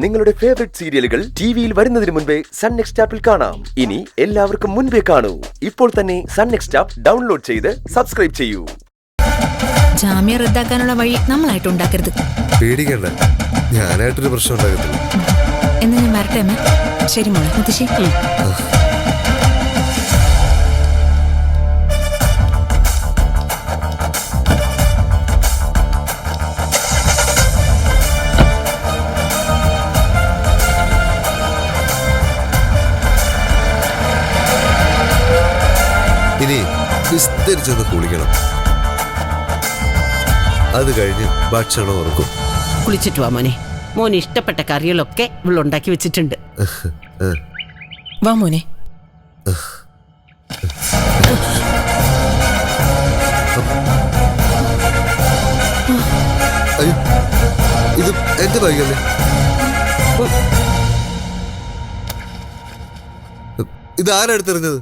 നിങ്ങളുടെ ഫേവറേറ്റ് സീരിയലുകൾ ടിവിയിൽ വരുന്നതിന് മുൻപേ സൺ നെക്സ്റ്റ് ആപ്പിൽ കാണാം. ഇനി എല്ലാവർക്കും മുൻപേ കാണൂ. ഇപ്പോൾ തന്നെ സൺ നെക്സ്റ്റ് ആപ്പ് ഡൗൺലോഡ് ചെയ്ത് സബ്സ്ക്രൈബ് ചെയ്യൂ. ജാമ്യം റദ്ദാക്കാനുള്ള വഴി നമ്മളായിട്ട് ഉണ്ടാക്കരുത്. പേടിക്കണ്ട, ഞാനായിട്ടൊരു പ്രശ്നം ഉണ്ടാകത്തില്ല. എന്ന് ഞാൻ വരട്ടെ അമ്മ. ശരി മോളെ. മുത്തശ്ശി. ഇനി വിസ്തരിച്ചൊന്ന് കുളിക്കണം. അത് കഴിഞ്ഞ് ഭക്ഷണം ഉറക്കും. കുളിച്ചിട്ട് വാ മോനെ. മോന് ഇഷ്ടപ്പെട്ട കറികളൊക്കെ ഇവളുണ്ടാക്കി വെച്ചിട്ടുണ്ട്. വാ മോനെ. അയ്യോ, ഇത് എന്റെ ബാഗല്ലേ? ഇത് ആരാ എടുത്തെറിഞ്ഞത്?